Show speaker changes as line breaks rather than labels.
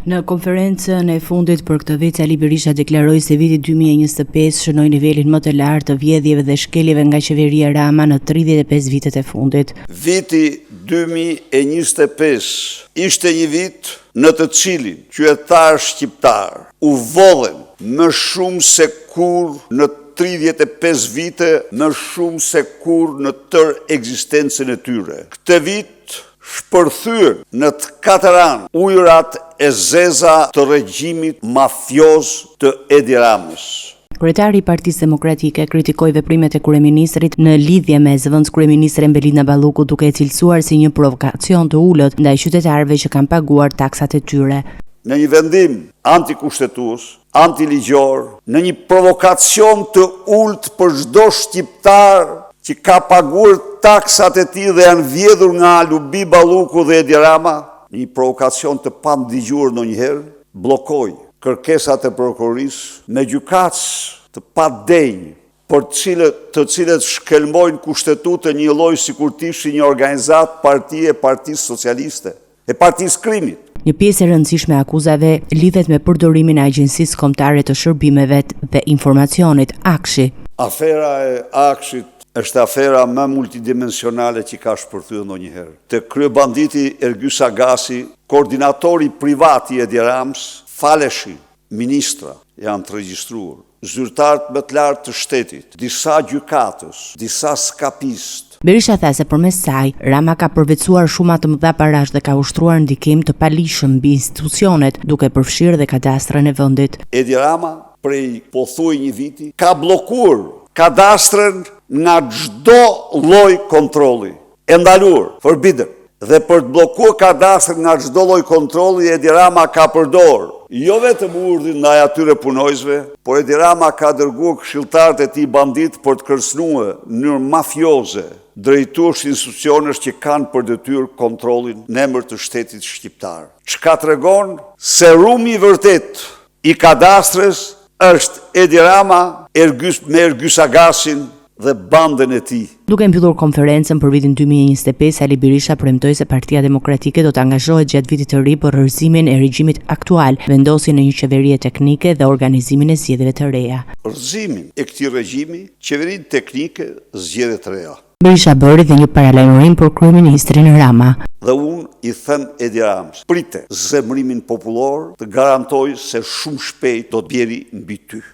Në konferencën e fundit për këtë vit, Sali Berisha deklaroi se viti 2025 shënoi nivelin më të lartë të vjedhjeve dhe shkeljeve nga qeveria Rama në 35 vitet e fundit.
Viti 2025 ishte një vit në të cilin qytetarë shqiptar u vodhen më shumë se kur në 35 vite, më shumë se kur në tërë ekzistencën e tyre. Këtë vit shpërthyer në të katëran ujërat e zeza të regjimit mafioz të Edi Ramës.
Kryetari i Partisë Demokratike kritikoi veprimet e kryeministrit në lidhje me zëvendës kryeministren Belinda Balluku, duke e cilësuar si një provokacion të ulët ndaj qytetarëve që kanë paguar taksat e tyre.
Në një vendim antikushtetues, antiligjor, në një provokacion të ulët për çdo shqiptar që ka paguar taksat e tij dhe janë vjedhur nga Lubi Balluku dhe Edi Rama, një provokacion të pandëgjuar ndonjëherë, bllokoi kërkesat e prokurorisë me gjykatës të padenj për të cilët shkelmojnë kushtetutën një lloj sikur të ishte një organizatë partie e Partisë Socialiste, e Partisë Krimit.
Një pjesë e rëndësishme e akuzave lidhet me përdorimin e Agjencisë Kombëtare të Shërbimeve dhe Informacionit, AKSHI.
Afera e AKSHit është afera më multidimensionale që ka shpërthyer ndonjëherë. Te kryebanditi Ergjys Agasi, koordinatori privat i Edi Ramës, faleshi, ministra janë të regjistruar, zyrtarët më të lartë të shtetit, disa gjykatës, disa skapistë.
Berisha tha se përmes saj, Rama ka përvetësuar shuma të mëdha parash dhe ka ushtruar ndikim të palishëm mbi institucionet, duke përfshirë dhe kadastrën e vendit.
Edi Rama, prej pothuaj një viti, ka bllokuar kadastrën nga çdo lloj kontrolli, e ndaluar, forbidden. Dhe për të bllokuar kadastrën nga çdo lloj kontrolli, Edi Rama ka përdorur jo vetëm urdhin ndaj atyre punojësve, por Edi Rama ka dërguar këshilltarët e tij bandit për të kërcënuar në mënyrë mafioze drejtues institucionesh që kanë për detyrë kontrollin në emër të shtetit shqiptar. Çka tregon se rumi i vërtet i kadastrës është Edi Rama me Ergjys Agasin dhe bandën e tij.
Duke mbyllur konferencën për vitin 2025, Sali Berisha premtoi se Partia Demokratike do të angazhohet gjatë vitit të ri për rrëzimin e regjimit aktual, vendosjen e një qeverie teknike dhe organizimin e zgjedhjeve të reja.
Rrëzimin e këtij regjimi, qeverinë teknike, zgjedhje të reja.
Berisha bëri dhe një paralajmërim për kryeministrin Rama.
Dhe unë i them Edi Ramës, prite zemrimin popullor të garantoj se shumë shpejt do të bjeri mbi ty.